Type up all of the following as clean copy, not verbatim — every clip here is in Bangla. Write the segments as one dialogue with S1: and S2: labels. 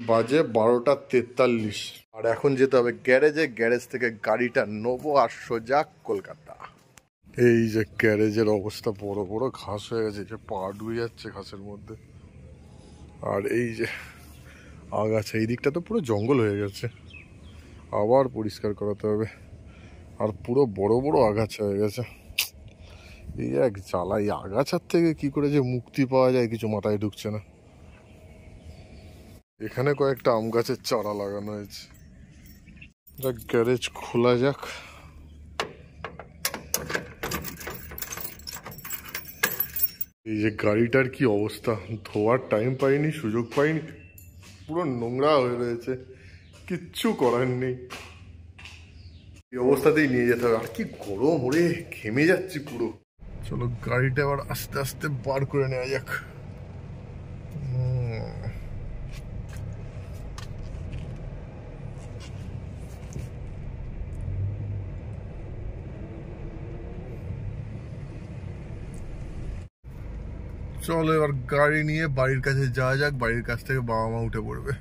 S1: বাজে 12:43 আর এখন যেতে হবে গ্যারেজে। গ্যারেজ থেকে গাড়িটা নেবো আর সোজা কলকাতা। এই যে গ্যারেজের অবস্থা, বড় বড় ঘাস হয়ে গেছে, যে পা ডুবে যাচ্ছে ঘাসের মধ্যে। আর এই যে আগাছা, এই দিকটা তো পুরো জঙ্গল হয়ে গেছে, আবার পরিষ্কার করাতে হবে। আর পুরো বড় বড় আগাছা হয়ে গেছে। এই এক জ্বালা, এই আগাছার থেকে কি করে যে মুক্তি পাওয়া যায় কিছু মাথায় ঢুকছে না। এখানে কয়েকটা আম গাছের চারা লাগানো হয়েছে। গ্যারেজ খোলা যাক। এই যে গাড়িটার কি অবস্থা, ধোয়ার টাইম পাইনি, সুযোগ পাইনি, পুরো নোংরা হয়ে রয়েছে, কিচ্ছু করার নেই। এই অবস্থাতেই নিয়ে যেতে হবে। আর কি গরম, ওরে ঘেমে যাচ্ছি পুরো। চলো গাড়িটা আবার আস্তে আস্তে বার করে নেওয়া যাক। চলো এবার গাড়ি নিয়ে বাড়ির কাছে যাওয়া যাক। বাড়ির কাছ থেকে বাবা মা উঠে পড়বে।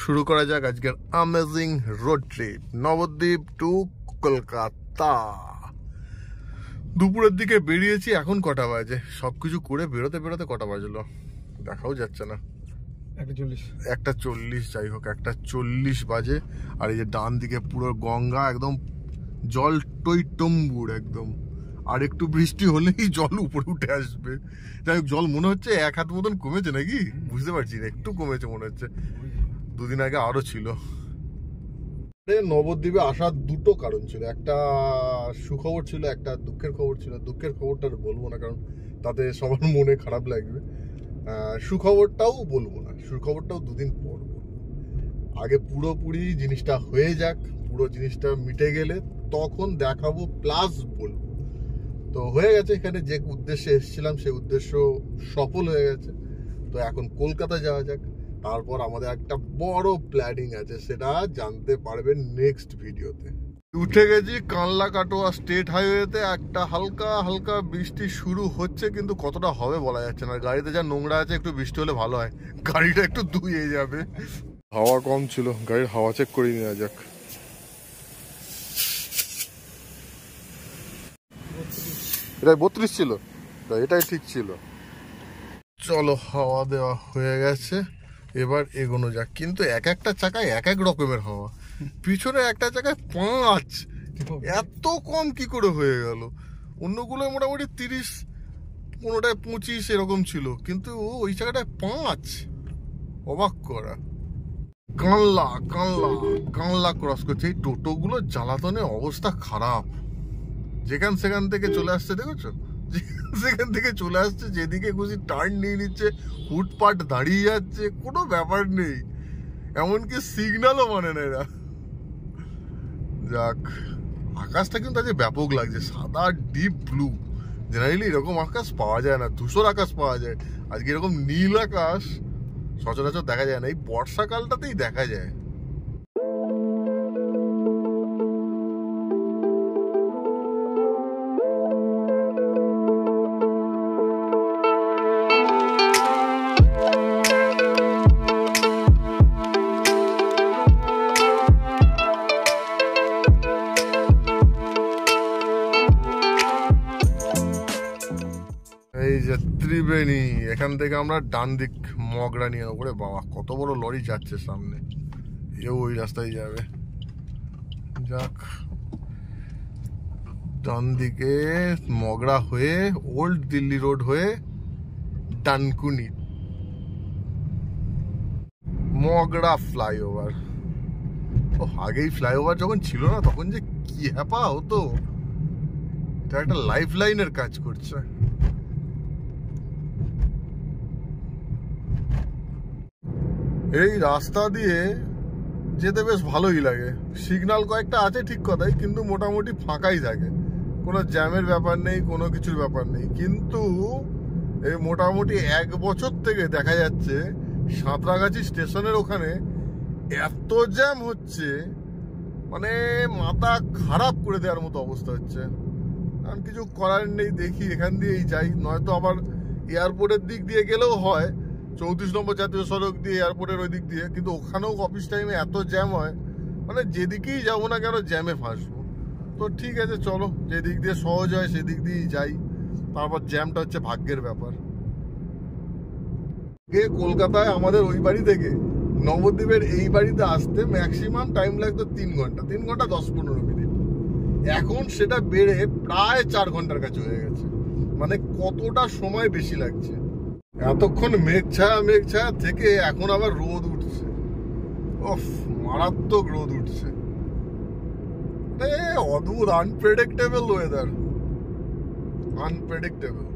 S1: শুরু করা যাক আজকের amazing road trip, Nabadwip to Kolkata. দুপুরের দিকে বেরিয়েছি, এখন কটা বাজে? সবকিছু করে বেরোতে বেরোতে কটা বাজলো দেখাও যাচ্ছে না। 1:40, যাই হোক 1:40 বাজে। আর এই যে ডান দিকে পুরো গঙ্গা, একদম জল টইটম্বুর একদম। আর একটু বৃষ্টি হলেই জল উপরে উঠে আসবে। যাই হোক, জল মনে হচ্ছে 1 হাত মতন কমেছে নাকি, বুঝতে পারছি না, একটু কমেছে মনে হচ্ছে। দুদিন আগে আরো ছিল। নবদ্বীপে আসার দুটো কারণ ছিল, একটা সুখবর ছিল, একটা দুঃখের খবর ছিল। দুঃখের খবরটা বলবো না, কারণ তাতে সবার মনে খারাপ লাগবে। সুখবরটাও বলবো না, সুখবরটাও দুদিন পর বলবো। আগে পুরোপুরি জিনিসটা হয়ে যাক, পুরো জিনিসটা মিটে গেলে তখন দেখাবো, প্লাস বলবো। তো হয়ে গেছে, এখানে যে উদ্দেশ্যে এসেছিলাম সেই উদ্দেশ্য সফল হয়ে গেছে। তো এখন কলকাতা যাওয়া যাক। তারপর আমাদের একটা বড় প্ল্যানিং আছে, সেটা জানতে পারবেন নেক্সট ভিডিওতে। উঠে গেছি কানলা কাটোয়া স্টেট হাইওয়েতে। একটা হালকা হালকা বৃষ্টি শুরু হচ্ছে, কিন্তু কতটা হবে বলা যাচ্ছে না। গাড়িতে যা নোংরা আছে, একটু বৃষ্টি হলে ভালো হয়, গাড়িটা একটু ধুয়ে যাবে। হাওয়া কম ছিল, গাড়ির হাওয়া চেক করে নেওয়া যাক। এটাই 32 ছিল, এটাই ঠিক ছিল। চলো, হাওয়া দেওয়া হয়ে গেছে, এবার এগোনো যাক। কিন্তু এক একটা চাকায় এক এক রকমের হাওয়া। পিছনে একটা চাকায় 5, এত কম কি করে হয়ে গেল? অন্যগুলো মোটামুটি 30, কোনোটায় 25 এরকম ছিল, কিন্তু ওই জায়গাটায় 5। অবাক করা। কানলা কানলা কানলা ক্রস করছে। এই টোটোগুলো জ্বালাতনে অবস্থা খারাপ। যেখান সেখান থেকে চলে আসছে, দেখেছো? সেখান থেকে চলে আসছে, যেদিকে খুশি টার্ন নিয়ে নিচ্ছে, হুটপাট দাঁড়িয়ে যাচ্ছে, কোনো ব্যাপার নেই। এমনকি সিগন্যালও মানে না এরা। যাক, আকাশটা কিন্তু আজকে ব্যাপক লাগছে, সাদা ডিপ ব্লু। জেনারেলি এরকম আকাশ পাওয়া যায় না, ধূসর আকাশ পাওয়া যায়। আজকে এরকম নীল আকাশ সচরাচর দেখা যায় না, এই বর্ষাকালটাতেই দেখা যায়। এই যে ত্রিবেণী, এখান থেকে আমরা ডান দিক মগরা নিয়ে নেবো। বাবা, কত বড় লরি যাচ্ছে সামনে, এও ওই রাস্তায় যাবে। যাক, ডান দিকে মগরা হয়ে ওল্ড দিল্লি রোড হয়ে ডানকুনি, মগরা ফ্লাইওভার। ও, আগেই ফ্লাইওভার যখন ছিল না, তখন যে কি হ্যাপা হতো, এটা একটা লাইফ লাইনের কাজ করছে। এই রাস্তা দিয়ে যেতে বেশ ভালোই লাগে। সিগন্যাল কয়েকটা আছে ঠিক কথাই, কিন্তু মোটামুটি ফাঁকাই থাকে, কোনো জ্যামের ব্যাপার নেই, কোনো কিছুর ব্যাপার নেই। কিন্তু এই মোটামুটি 1 বছর থেকে দেখা যাচ্ছে সাঁতরাগাছি স্টেশনের ওখানে এত জ্যাম হচ্ছে, মানে মাথা খারাপ করে দেওয়ার মতো অবস্থা হচ্ছে। আর কিছু করার নেই, দেখি এখান দিয়েই যাই, নয়তো আবার এয়ারপোর্টের দিক দিয়ে গেলেও হয়, 34 নম্বর জাতীয় সড়ক দিয়ে এয়ারপোর্টের ওই দিক দিয়ে, কিন্তু ওখানেও অফিস টাইমে এত জ্যাম হয়, মানে যেদিকেই যাবো না কেন জ্যামে ফাঁসবো। তো ঠিক আছে চলো, যেদিক দিয়ে সহজ হয় সেদিক দিয়েই যাই। তারপর জ্যামটা হচ্ছে ভাগ্যের ব্যাপার। কলকাতায় আমাদের ওই বাড়ি থেকে নবদ্বীপের এই বাড়িতে আসতে ম্যাক্সিমাম টাইম লাগতো 3 ঘন্টা, 3 ঘন্টা 10-15 মিনিট। এখন সেটা বেড়ে প্রায় 4 ঘন্টার কাছে হয়ে গেছে। মানে কতটা সময় বেশি লাগছে। এতক্ষণ মেঘ ছায়া থেকে এখন আবার রোদ উঠছে। ওফ, মারাত্মক রোদ উঠছে। অদ্ভুত, আনপ্রেডিক্টেবল ওয়েদার, আনপ্রেডিক্টেবল।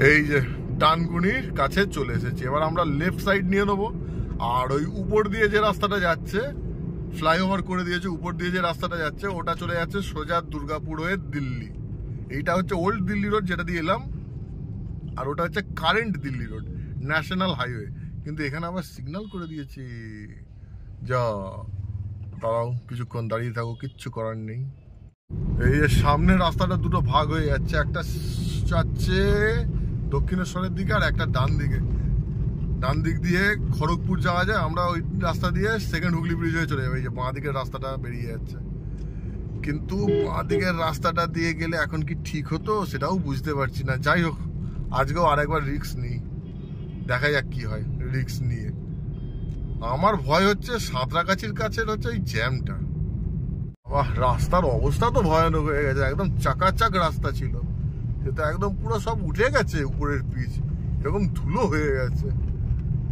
S1: এই যে ডানকুনির কাছে চলে এসেছি, এবার আমরা লেফট সাইড নিয়ে নেবো। আর ওই উপর দিয়ে যে রাস্তাটা যাচ্ছে, ফ্লাইওভার করে দিয়েছে, উপর দিয়ে যে রাস্তাটা যাচ্ছে ওটা চলে যাচ্ছে সোজা দুর্গাপুর হয়ে দিল্লি। এইটা হচ্ছে ওল্ড দিল্লি রোড যেটা দিয়ে এলাম, আর ওটা হচ্ছে current Delhi road, national highway. কিন্তু এখানে আবার সিগন্যাল করে দিয়েছি, যা দাঁড়াও কিছুক্ষণ দাঁড়িয়ে থাকো, কিচ্ছু করার নেই। এই যে সামনে রাস্তাটা দুটো ভাগ হয়ে যাচ্ছে, একটা যাচ্ছে দক্ষিণেশ্বরের দিকে আর একটা ডান দিকে। ডান দিক দিয়ে খড়গপুর যাওয়া যায়, আমরা ওই রাস্তা দিয়ে সেকেন্ড হুগলি ব্রিজ হয়ে চলে যাবো। এই যে বাঁ দিকের রাস্তাটা বেরিয়ে যাচ্ছে, কিন্তু বাঁ দিকের রাস্তাটা দিয়ে গেলে এখন কি ঠিক হতো সেটাও বুঝতে পারছি না। যাই হোক, আজকেও আরেকবার রিস্ক নিই, দেখা যাক কি হয় রিস্ক নিয়ে। আমার ভয় হচ্ছে সাঁতরাগাছির কাছে হচ্ছে ওই জ্যামটা। বাহ, রাস্তার অবস্থা তো ভয়ানক হয়ে গেছে, একদম চাকাচাক রাস্তা ছিল, সেটা একদম পুরো সব উঠে গেছে, উপরের পিচ এরকম ধুলো হয়ে গেছে।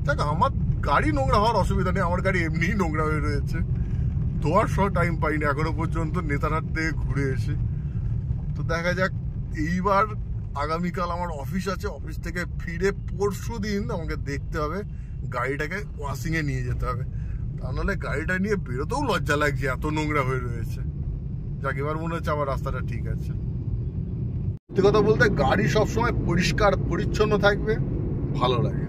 S1: দেখ, আমার গাড়ি নোংরা হওয়ার অসুবিধা নেই, আমার গাড়ি এমনিই নোংরা হয়ে রয়েছে, ধোয়ার সব টাইম পাইনি এখনো পর্যন্ত নেতারহাট থেকে ঘুরে এসে। তো দেখা যাক, এইবার আগামীকাল আমার অফিস আছে, অফিস থেকে ফিরে পরশু দিন আমাকে দেখতে হবে গাড়িটাকে ওয়াশিংয়ে নিয়ে যেতে হবে, তা নাহলে গাড়িটা নিয়ে বেরোতেও লজ্জা লাগছে, এত নোংরা হয়ে রয়েছে। যাক, এবার মনে হচ্ছে আমার রাস্তাটা ঠিক আছে। সত্যি কথা বলতে গাড়ি সবসময় পরিষ্কার পরিচ্ছন্ন থাকবে, ভালো লাগে।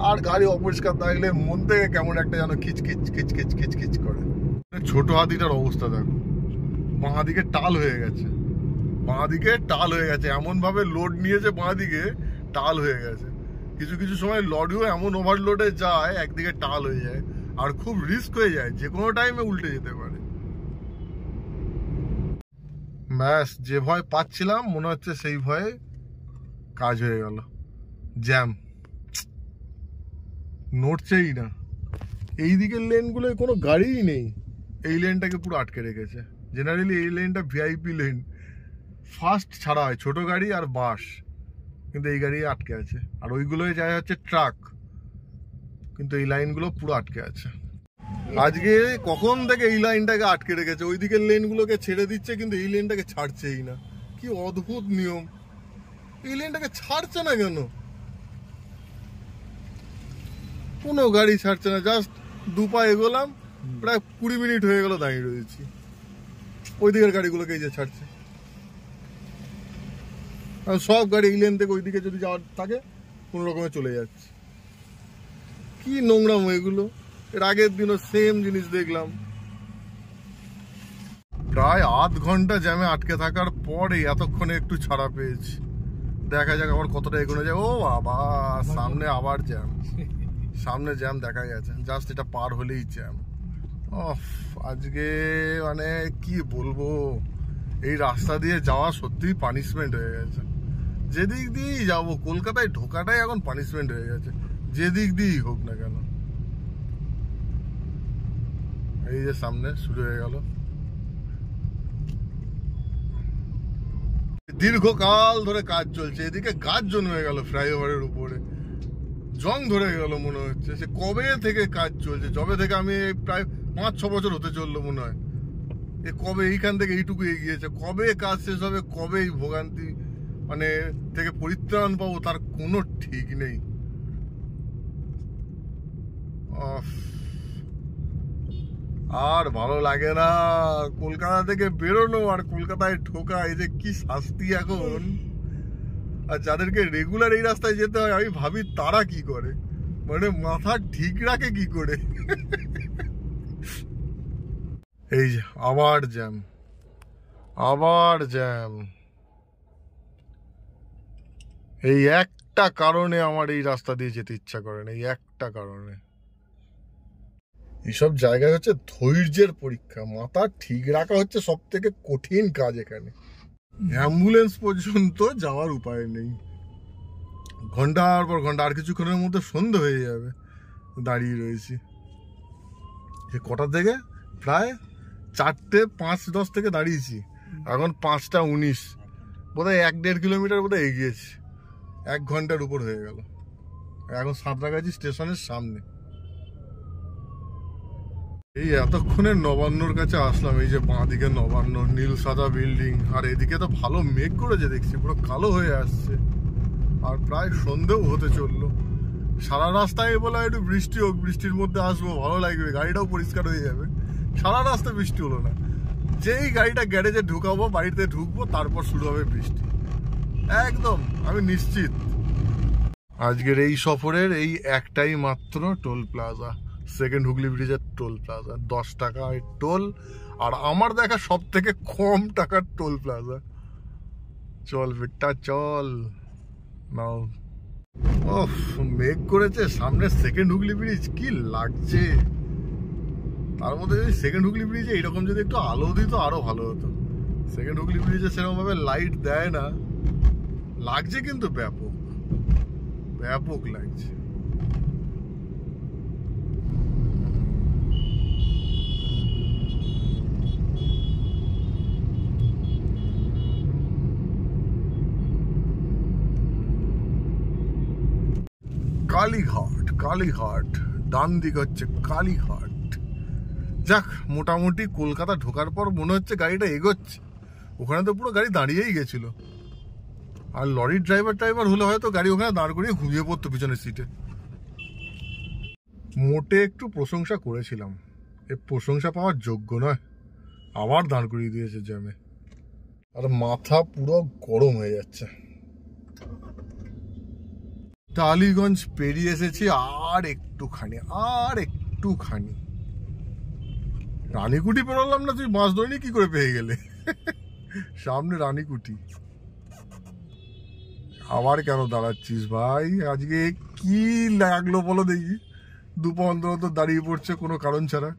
S1: আর গাড়ি অপরিষ্কার থাকলে মন থেকে কেমন একটা যেন খিচখিচ খিচখিচ খিচখিচ করে। ছোট হাতিটার অবস্থা দেখো, বাঁ দিকে টাল হয়ে গেছে, বাঁ দিকে টাল হয়ে গেছে, এমন ভাবে লোড নিয়েছে বাঁ দিকে টাল হয়ে গেছে। কিছু কিছু সময় লরিও এমন ওভারলোডে যায়, একদিকে টাল হয়ে যায়, আর খুব রিস্ক হয়ে যায়, যে কোনো টাইমে উল্টে যেতে পারে। ব্যাস, যে ভয় পাচ্ছিলাম মনে হচ্ছে সেই ভয়ে কাজ হয়ে গেল। জ্যাম নড়ছেই না। এই দিকের লেনগুলোয় কোনো গাড়িই নেই, এই লেনটাকে পুরো আটকে রেখেছে। জেনারেলি এই লেনটা ভিআইপি লেন, ফাস্ট ছাড়া হয় ছোট গাড়ি আর বাস, কিন্তু এই গাড়ি আটকে আছে। আর ওইগুলোয় যায় হচ্ছে ট্রাক, কিন্তু এই লাইনগুলো পুরো আটকে আছে। আজকে কখন থেকে এই লাইনটাকে আটকে রেখেছে, ওই দিকের লেনগুলোকে ছেড়ে দিচ্ছে, কিন্তু এই লেনটাকে ছাড়ছেই না। কি অদ্ভুত নিয়ম, এই লেনটাকে ছাড়ছে না কেন? কোনো গাড়ি ছাড়ছে না, জাস্ট দুপা এগোলাম, প্রায় 20 মিনিট হয়ে গেল দাঁড়িয়ে রয়েছি। ওই দিকের গাড়িগুলোকে এই যে ছাড়ছে, আর সব গাড়ি এই লেন থেকে ওই দিকে যদি যাওয়ার থাকে কোনো রকমে চলে যাচ্ছে। কি নোংরাম এগুলো, এর আগের দিনও সেম জিনিস দেখলাম। প্রায় আধ ঘন্টা জ্যামে আটকে থাকার পরে এতক্ষণে একটু ছাড়া পেয়েছি। দেখা যাক আবার কতটা এগোনো যায়। ও বাবা, সামনে আবার জ্যাম, সামনে জ্যাম দেখা গেছে, জাস্ট এটা পার হলেই জ্যাম। আজকে মানে কি বলবো, এই রাস্তা দিয়ে যাওয়া সত্যিই পানিশমেন্ট হয়ে গেছে। যেদিক দিয়েই যাবো, কলকাতায় ঢোকাটাই এখন পানিশমেন্ট হয়ে গেছে, যেদিক দিয়েই হোক না কেন। এই যে সামনে শুরু হয়ে গেল, দীর্ঘকাল ধরে কাজ চলছে, এদিকে গাছ জন্মে গেল ফ্লাইওভারের উপরে, জং ধরে গেল মনে হচ্ছে। সে কবে থেকে কাজ চলছে, যবে থেকে আমি প্রায় 5-6 বছর হতে চললো মনে হয়। এ কবে এইখান থেকে এইটুকু এগিয়েছে, কবে কাজ শেষ হবে, কবে এই ভোগান্তি মানে থেকে পরিত্রাণ পাবো তার কোনো ঠিক নেই। আর ভালো লাগে না কলকাতা থেকে বেরোনো আর কলকাতায় ঢোকা, এই যে কি শাস্তি এখন। আর যাদেরকে রেগুলার এই রাস্তায় যেতে হয় আমি ভাবি তারা কি করে, মানে মাথা ঠিক রাখে কি করে। এই যে আবার জ্যাম, আবার জ্যাম, এই একটা কারণে আমার এই রাস্তা দিয়ে যেতে ইচ্ছা করে না, এই একটা কারণে। এইসব জায়গায় হচ্ছে ধৈর্যের পরীক্ষা, মাথা ঠিক রাখা হচ্ছে সব থেকে কঠিন কাজ এখানে। অ্যাম্বুলেন্স পর্যন্ত যাওয়ার উপায় নেই, ঘন্টার পর ঘন্টা, আর কিছুক্ষণের মধ্যে সন্ধে হয়ে যাবে। দাঁড়িয়ে রয়েছি কটা থেকে, প্রায় 4:05-10 থেকে দাঁড়িয়েছি, এখন 5:19, বোধহয় 1-1.5 কিলোমিটার বোধহয় এগিয়েছি, 1 ঘন্টার উপর হয়ে গেল। এখন সাঁতরাগাছি স্টেশনের সামনে। এই এতক্ষণে নবান্নর কাছে আসলাম, এই যে বাঁ দিকে নবান্ন, নীল সাদা বিল্ডিং, আর এদিকে তো ভালো মেঘ করেছে দেখছি, পুরো কালো হয়ে আসছে, আর প্রায় সন্ধেও হতে চললো। সারা রাস্তায় বলা একটু বৃষ্টি হোক, বৃষ্টির মধ্যে আসবো, ভালো লাগবে, গাড়িটাও পরিষ্কার হয়ে যাবে। সারা রাস্তা বৃষ্টি হলো না, যেই গাড়িটা গ্যারেজে ঢুকাবো, বাড়িতে ঢুকবো, তারপর শুরু হবে বৃষ্টি, একদম আমি নিশ্চিত। আজকের এই সফরের এই একটাই মাত্র টোল প্লাজা, সেকেন্ড হুগলি ব্রিজের টোল প্লাজা, 10 টাকায় টোল, আর আমার দেখা সব থেকে কম টাকার টোল প্লাজা। চল বেটা চল নাও। ওহ, মেঘ করেছে, সামনে সেকেন্ড হুগলি ব্রিজ, কি লাগছে। তার মধ্যে যদি সেকেন্ড হুগলি ব্রিজে এরকম যদি একটু আলো দিত আরো ভালো হতো। সেকেন্ড হুগলি ব্রিজে সেরকম ভাবে লাইট দেয় না, লাগছে কিন্তু ব্যাপক ব্যাপক লাগছে। কালীঘাট, কালীঘাট, ডান দিক হচ্ছে কালীঘাট। যাক, মোটামুটি কলকাতা ঢোকার পর মনে হচ্ছে গাড়িটা এগোচ্ছে, ওখানে তো পুরো গাড়ি দাঁড়িয়েই গেছিল। আর লরির ড্রাইভার হলে হয়তো গাড়ি ওখানে দাঁড় করিয়ে ঘুমিয়ে পড়তো পিছনের সিটে। মোটে একটু প্রশংসা করেছিলাম, এ প্রশংসা পাওয়ার যোগ্য নয়, আবার দাঁড় করিয়ে দিয়েছে জ্যামে, আর মাথা পুরো গরম হয়ে যাচ্ছে। টালিগঞ্জ পেরিয়ে এসেছি, আর একটুখানি, রানীকুটি পেরোলাম না, তুই বাস ধরিনি কি করে পেয়ে গেলে? সামনে রানীকুটি, আবার কেন দাঁড়াচ্ছিস ভাই? আজকে কি লাগলো বলো দেখি, দুপা অন্তর দাঁড়িয়ে পড়ছে কোনো কারণ ছাড়া।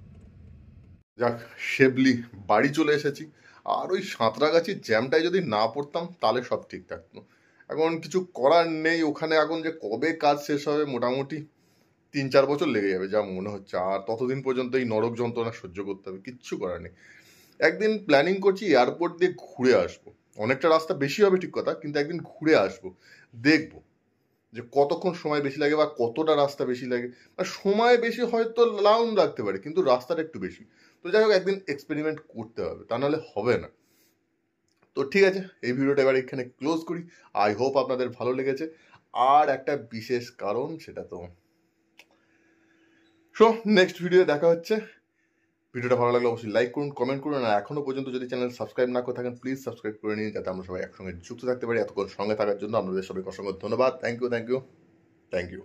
S1: যাক, শেবলি বাড়ি চলে এসেছি, আর ওই সাঁতরাগাছির জ্যামটায় যদি না পড়তাম তাহলে সব ঠিক থাকতো। এখন কিছু করার নেই, ওখানে এখন যে কবে কাজ শেষ হবে, মোটামুটি 3-4 বছর লেগে যাবে যা মনে হচ্ছে, আর ততদিন পর্যন্ত এই নরক যন্ত্রণা সহ্য করতে হবে, কিচ্ছু করার নেই। একদিন প্ল্যানিং করছি এয়ারপোর্ট দিয়ে ঘুরে আসবো, অনেকটা রাস্তা বেশি হবে ঠিক কথা, কিন্তু একদিন ঘুরে আসবো, দেখবো যে কতক্ষণ সময় বেশি লাগে বা কতটা রাস্তা বেশি লাগে। সময় বেশি হয়তো লাউন লাগতে পারে, কিন্তু রাস্তাটা একটু বেশি। তো যাই হোক, একদিন এক্সপেরিমেন্ট করতে হবে, তা নাহলে হবে না। তো ঠিক আছে, এই ভিডিওটা এবার এখানে ক্লোজ করি। আই হোপ আপনাদের ভালো লেগেছে। আর একটা বিশেষ কারণ, সেটা তো নেক্সট ভিডিও দেখা হচ্ছে। ভিডিওটা ভালো লাগলে অবশ্যই লাইক করুন, কমেন্ট করুন, আর এখনো পর্যন্ত যদি চ্যানেল সাবস্ক্রাইব না করে থাকেন প্লিজ সাবস্ক্রাইব করে নিন, যাতে আমরা সবাই একসঙ্গে যুক্ত থাকতে পারি। এতক্ষণ সঙ্গে থাকার জন্য আপনাদের সবাইকে অসংখ্য ধন্যবাদ। Thank you.